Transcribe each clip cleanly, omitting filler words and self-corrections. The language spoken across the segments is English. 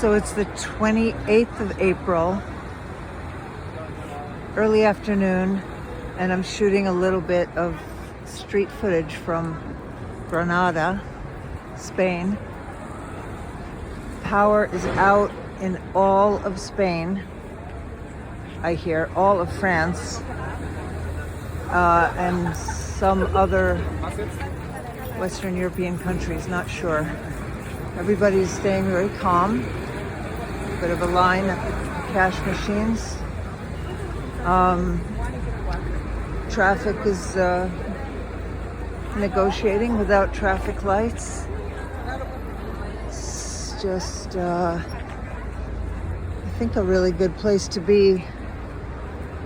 So it's the 28th of April, early afternoon, and I'm shooting a little bit of street footage from Granada, Spain. Power is out in all of Spain, I hear, all of France, and some other Western European countries, not sure. Everybody's staying very calm. Bit of a line at the cash machines. Traffic is negotiating without traffic lights. It's just, I think, a really good place to be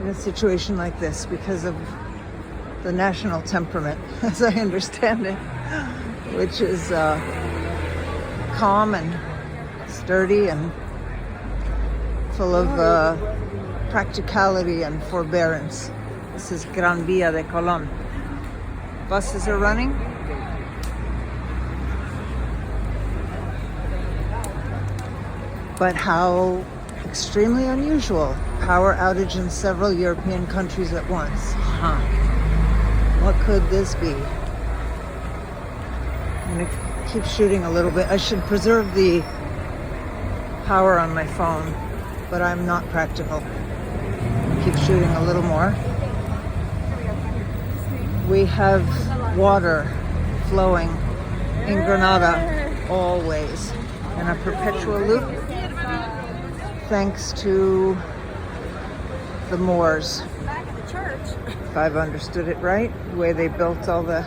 in a situation like this because of the national temperament, as I understand it, which is calm and sturdy and full of practicality and forbearance. This is Gran Via de Colón. Buses are running. But how extremely unusual. Power outage in several European countries at once. What could this be? I'm gonna keep shooting a little bit. I should preserve the power on my phone, but I'm not practical. Keep shooting a little more. We have water flowing in Granada always in a perpetual loop, thanks to the Moors, if I've understood it right, the way they built all the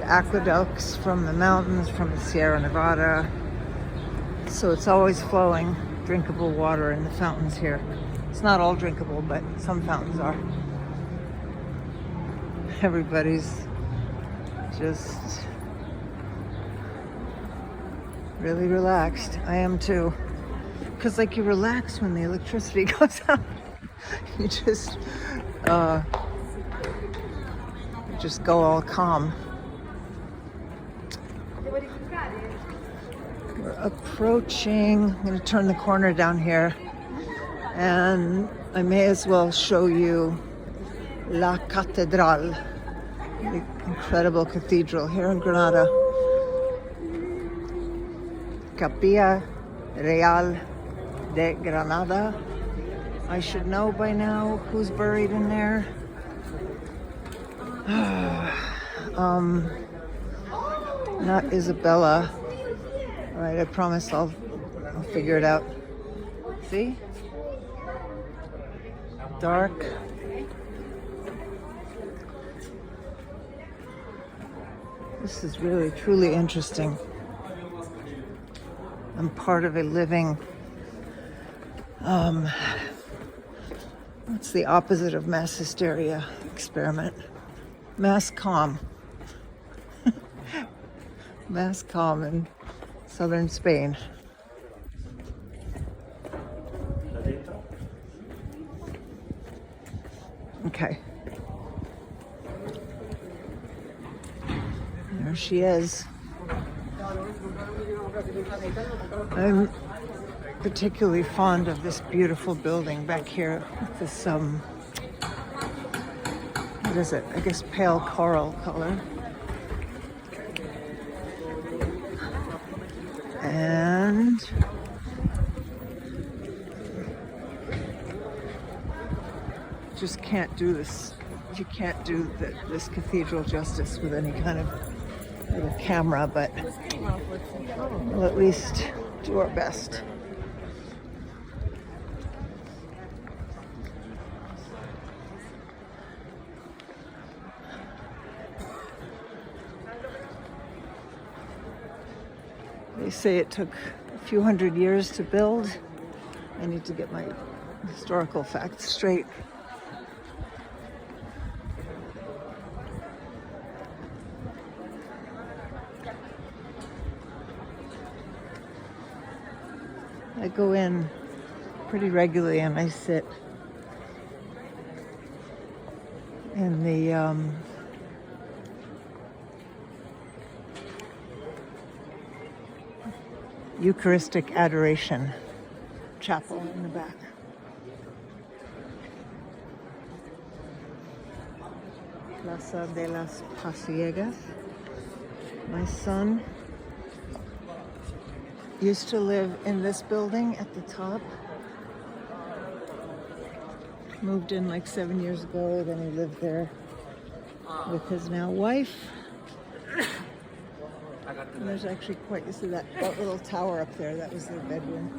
aqueducts from the mountains, from the Sierra Nevada. So it's always flowing drinkable water in the fountains here. It's not all drinkable, but some fountains are. Everybody's just really relaxed. I am too. Because like you relax when the electricity goes out. You just go all calm. We're approaching, I'm going to turn the corner down here, and I may as well show you La Catedral, the incredible cathedral here in Granada. Capilla Real de Granada. I should know by now who's buried in there. Not Isabella. All right, I promise I'll figure it out. See? Dark. This is really, truly interesting. I'm part of a living, what's the opposite of mass hysteria experiment? Mass calm. Mass calm in southern Spain. Okay. There she is. I'm particularly fond of this beautiful building back here with this, what is it? I guess pale coral color. And just can't do this. You can't do this cathedral justice with any kind of little camera, but we'll at least do our best. They say it took a few hundred years to build. I need to get my historical facts straight. I go in pretty regularly and I sit in the Eucharistic Adoration Chapel in the back. Plaza de las Pasiegas. My son used to live in this building at the top. Moved in like 7 years ago, then he lived there with his now wife. And there's actually quite, you see that little tower up there, that was their bedroom.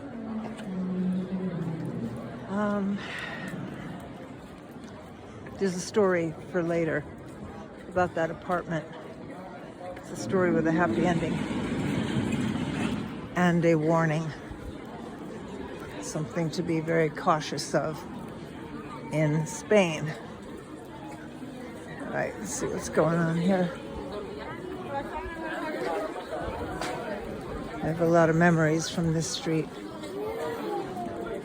There's a story for later about that apartment. It's a story with a happy ending and a warning. Something to be very cautious of in Spain. All right, let's see what's going on here. I have a lot of memories from this street.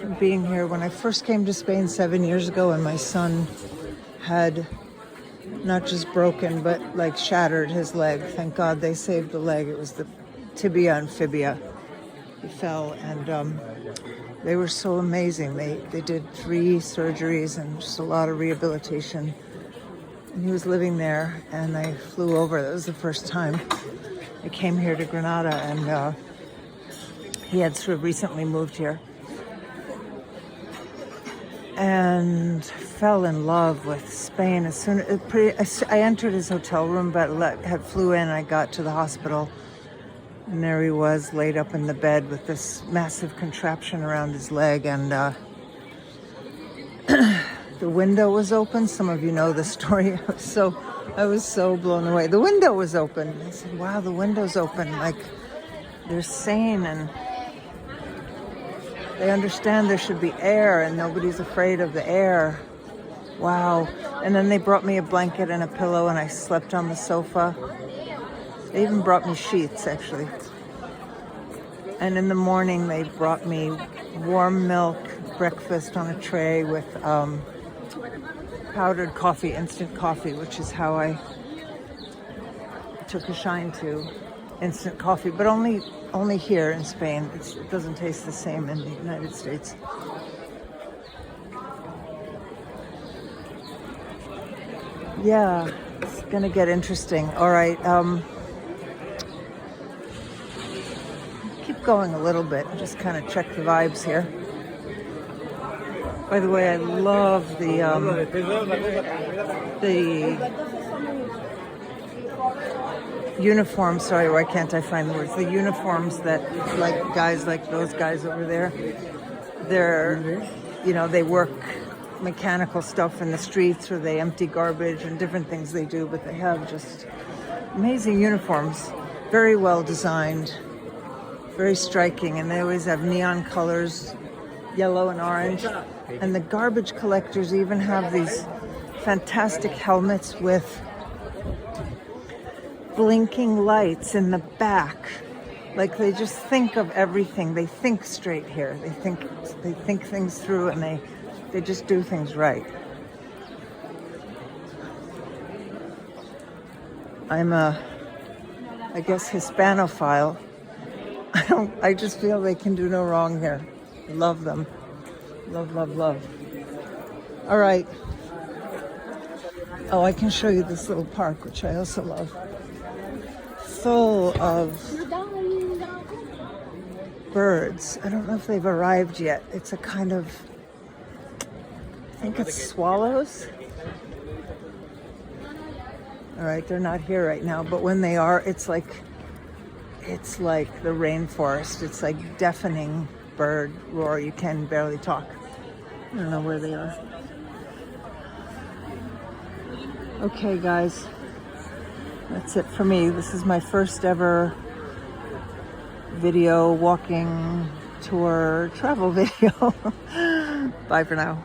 From being here when I first came to Spain 7 years ago, and my son had not just broken, but like shattered his leg. Thank God they saved the leg. It was the tibia and fibia. He fell, and they were so amazing. They did 3 surgeries and just a lot of rehabilitation. And he was living there, and I flew over. That was the first time I came here to Granada, and he had sort of recently moved here. And fell in love with Spain as soon as I entered his hotel room, but had flew in. I got to the hospital, and there he was, laid up in the bed with this massive contraption around his leg, and the window was open. Some of you know the story. I was so blown away. The window was open. I said, "Wow, the window's open! Like they're sane and they understand there should be air, and nobody's afraid of the air." Wow. And then they brought me a blanket and a pillow, and I slept on the sofa. They even brought me sheets, actually. And in the morning, they brought me warm milk, breakfast on a tray with powdered coffee, instant coffee, which is how I took a shine to instant coffee, but only here in Spain. It doesn't taste the same in the United States. Yeah, it's gonna get interesting. All right, keep going a little bit, just kind of check the vibes here. By the way, I love the uniforms. Sorry, why can't I find the words? The uniforms that, like guys like those guys over there, they work mechanical stuff in the streets, or they empty garbage and different things they do, but they have just amazing uniforms, very well designed, very striking, and they always have neon colors, yellow and orange. And the garbage collectors even have these fantastic helmets with blinking lights in the back. Like they just think of everything. They think straight here. They think things through, and they just do things right. I'm I guess Hispanophile. I just feel they can do no wrong here. Love them. Love, love, love. All right. Oh, I can show you this little park, which I also love. Full of birds. I don't know if they've arrived yet. It's a kind of, I think it's swallows. All right, they're not here right now, but when they are, it's like the rainforest. It's like deafening bird roar. You can barely talk. I don't know where they are. Okay, guys, that's it for me. This is my first ever video walking tour travel video. Bye for now.